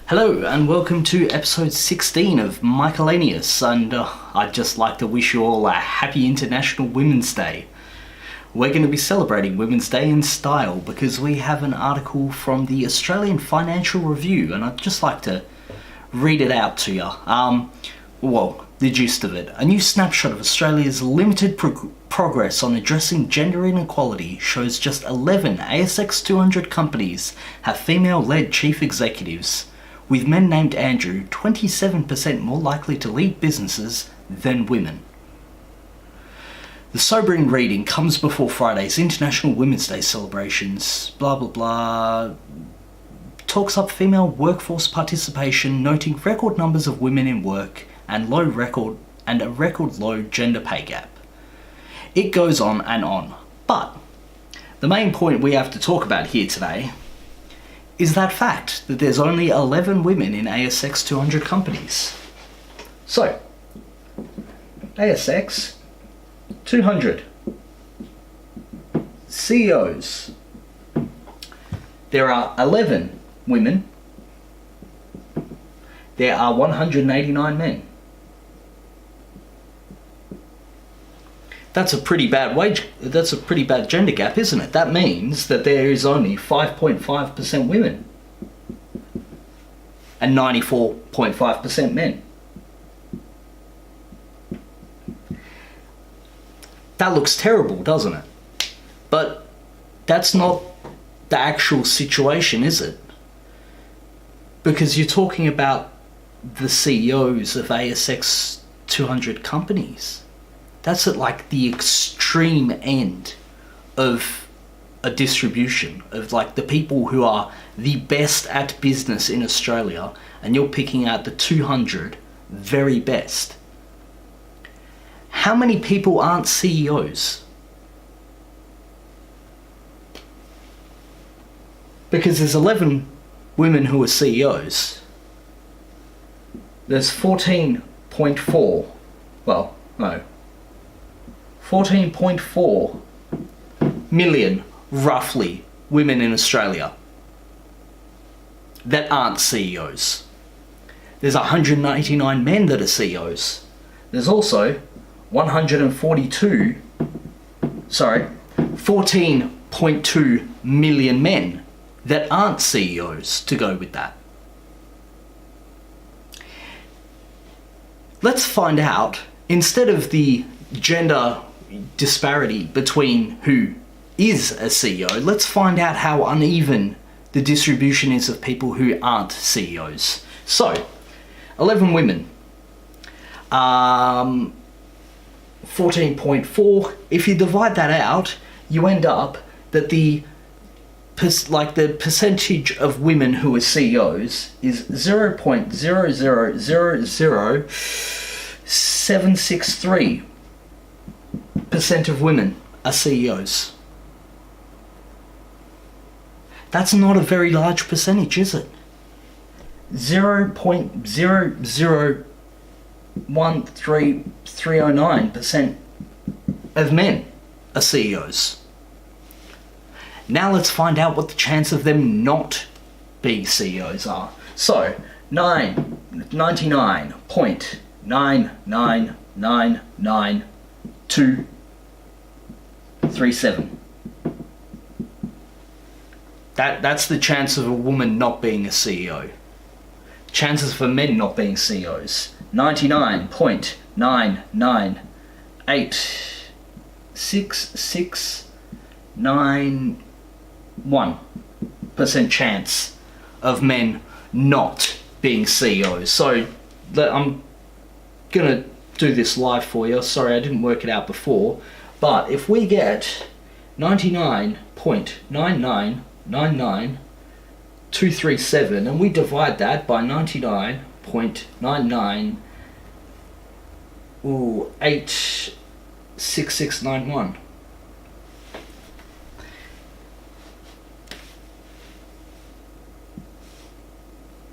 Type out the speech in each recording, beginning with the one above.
Hello and welcome to episode 16 of Michaelanius, and I'd just like to wish you all a happy International Women's Day. We're going to be celebrating Women's Day in style because we have an article from the Australian Financial Review, and I'd just like to read it out to you. The gist of it. A new snapshot of Australia's limited progress on addressing gender inequality shows just 11 ASX 200 companies have female-led chief executives, with men named Andrew 27% more likely to lead businesses than women. The sobering reading comes before Friday's International Women's Day celebrations. Blah blah blah. Talks up female workforce participation, noting record numbers of women in work and a record low gender pay gap. It goes on and on, but the main point we have to talk about here today is that fact that there's only 11 women in ASX 200 companies. So, ASX 200 CEOs. There are 11 women. There are 189 men. That's a pretty bad gender gap, isn't it? That means that there is only 5.5% women and 94.5% men. That looks terrible, doesn't it? But that's not the actual situation, is it? Because you're talking about the CEOs of ASX 200 companies. That's at like the extreme end of a distribution of like the people who are the best at business in Australia, and you're picking out the 200 very best. How many people aren't CEOs? Because there's 11 women who are CEOs. There's 14.4 million, roughly, women in Australia that aren't CEOs. There's 189 men that are CEOs. There's also 14.2 million men that aren't CEOs to go with that. Let's find out, instead of the gender disparity between who is a CEO, let's find out how uneven the distribution is of people who aren't CEOs. So, 11 women. 14.4. If you divide that out, you end up that the percentage of women who are CEOs is 0.000763% of women are CEOs. That's not a very large percentage, is it? 0.0013309% of men are CEOs. Now let's find out what the chance of them not being CEOs are. So, 99.9999237. That's the chance of a woman not being a CEO. Chances for men not being CEOs. 99.9986691% chance of men not being CEOs. So I'm gonna do this live for you. Sorry, I didn't work it out before. But if we get 99.9999237 and we divide that by 99.86691.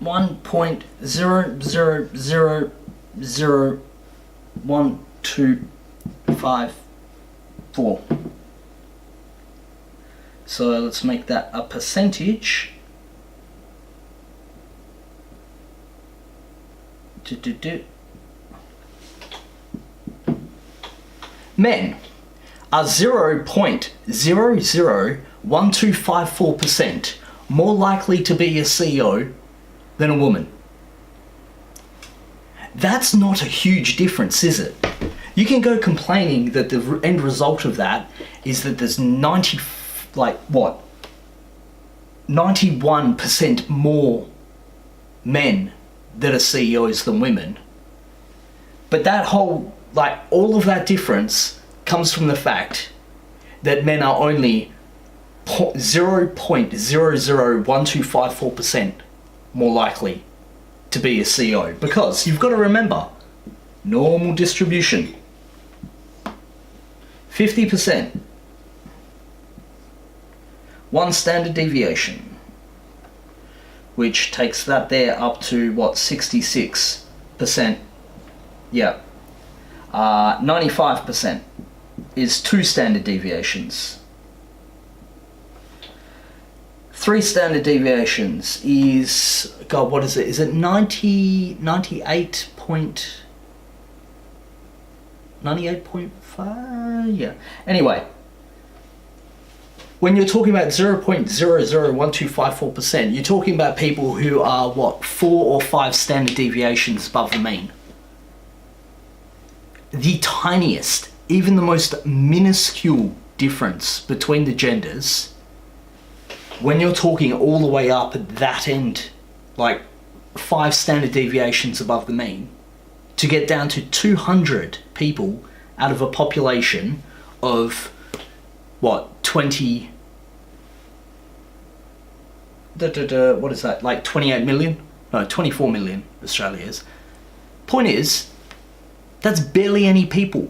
$1.0000125.4. So let's make that a percentage. Men are 0.001254% more likely to be a CEO than a woman. That's not a huge difference, is it? You can go complaining that the end result of that is that there's 91% more men that are CEOs than women. But that whole, all of that difference comes from the fact that men are only 0.001254% more likely to be a CEO. Because you've got to remember, normal distribution, 50%, one standard deviation, which takes that there up to 66%. Yeah. 95% is two standard deviations. 3 standard deviations is, God, what is it? Is it 98.5? Yeah. Anyway, when you're talking about 0.001254%, you're talking about people who are 4 or 5 standard deviations above the mean. The tiniest, even the most minuscule difference between the genders, when you're talking all the way up at that end, 5 standard deviations above the mean, to get down to 200 people out of a population of 20, what is that, 28 million? No, 24 million Australia is. Point is, that's barely any people.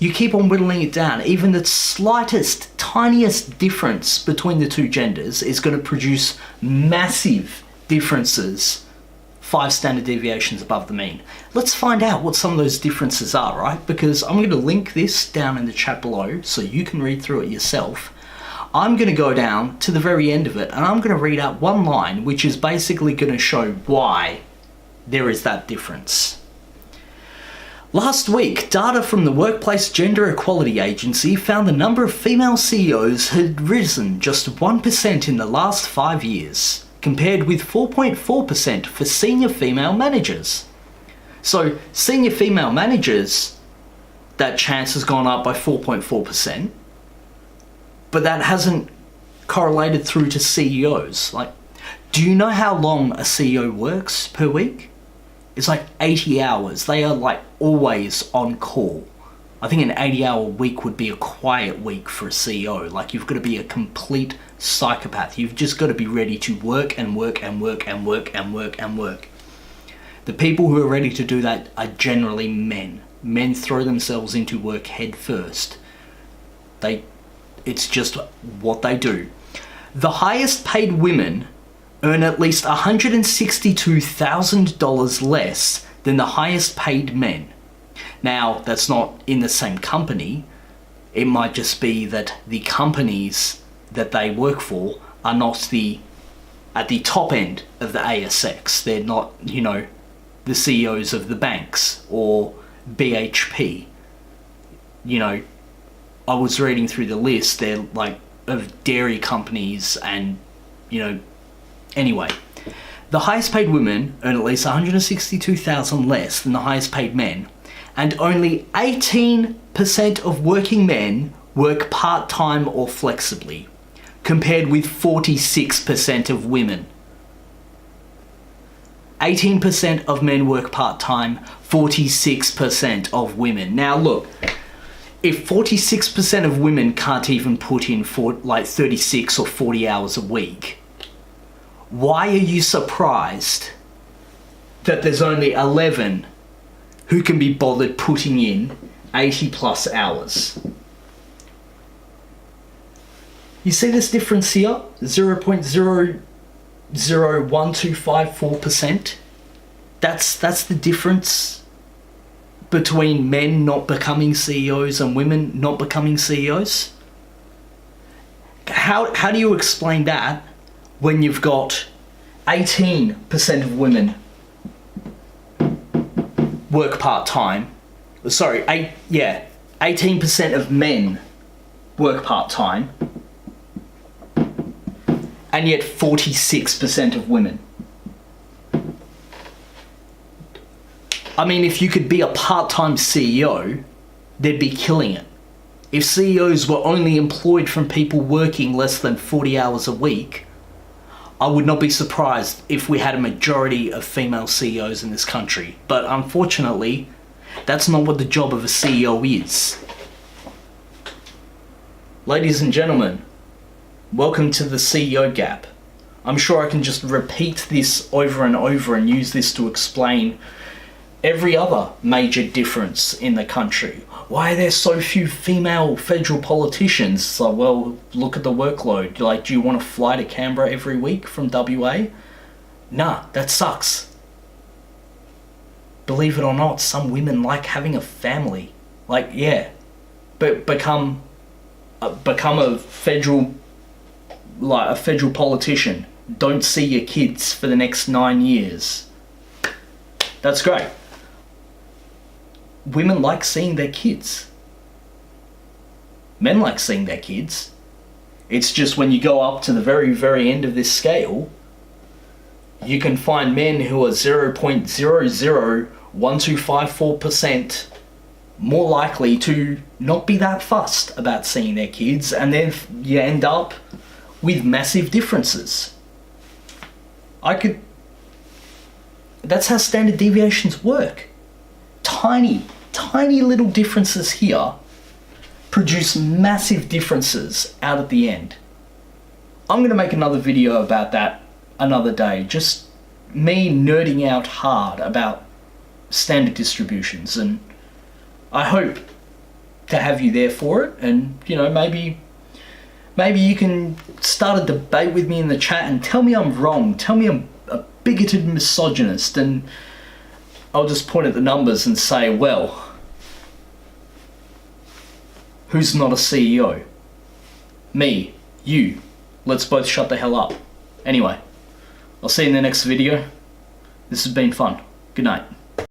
You keep on whittling it down. Even the slightest, tiniest difference between the two genders is going to produce massive differences, 5 standard deviations above the mean. Let's find out what some of those differences are, right? Because I'm going to link this down in the chat below so you can read through it yourself. I'm going to go down to the very end of it and I'm going to read out one line which is basically going to show why there is that difference. Last week, data from the Workplace Gender Equality Agency found the number of female CEOs had risen just 1% in the last 5 years, compared with 4.4% for senior female managers. So, senior female managers, that chance has gone up by 4.4%, but that hasn't correlated through to CEOs. Do you know how long a CEO works per week? It's 80 hours. They are always on call. I think an 80-hour week would be a quiet week for a CEO. You've got to be a complete psychopath. You've just got to be ready to work and work and work and work and work and work. The people who are ready to do that are generally men. Men throw themselves into work head first. It's just what they do. The highest paid women earn at least $162,000 less than the highest paid men. Now, that's not in the same company. It might just be that the companies that they work for are not at the top end of the ASX. They're not, the CEOs of the banks or BHP. I was reading through the list. They're of dairy companies and, Anyway, the highest paid women earn at least $162,000 less than the highest paid men, and only 18% of working men work part-time or flexibly, compared with 46% of women. 18% of men work part-time, 46% of women. Now look, if 46% of women can't even put in 36 or 40 hours a week, why are you surprised that there's only 11 who can be bothered putting in 80 plus hours? You see this difference here? 0.001254%. That's the difference between men not becoming CEOs and women not becoming CEOs. How do you explain that when you've got 18% of women work part-time. Sorry, 18% of men work part-time, and yet 46% of women. I mean, if you could be a part-time CEO, they'd be killing it. If CEOs were only employed from people working less than 40 hours a week, I would not be surprised if we had a majority of female CEOs in this country. But unfortunately, that's not what the job of a CEO is. Ladies and gentlemen, welcome to the CEO gap. I'm sure I can just repeat this over and over and use this to explain every other major difference in the country. Why are there so few female federal politicians? It's like, well, look at the workload. Like, do you want to fly to Canberra every week from WA? Nah, that sucks. Believe it or not, some women like having a family. Like, yeah, but become a federal politician. Don't see your kids for the next 9 years. That's great. Women like seeing their kids. Men like seeing their kids. It's just when you go up to the very, very end of this scale, you can find men who are 0.001254% more likely to not be that fussed about seeing their kids, and then you end up with massive differences. That's how standard deviations work. Tiny little differences here produce massive differences out at the end. I'm going to make another video about that another day. Just me nerding out hard about standard distributions, and I hope to have you there for it. And, you know, maybe you can start a debate with me in the chat and tell me I'm wrong. Tell me I'm a bigoted misogynist, and I'll just point at the numbers and say, well, who's not a CEO? Me, you. Let's both shut the hell up. Anyway, I'll see you in the next video. This has been fun. Good night.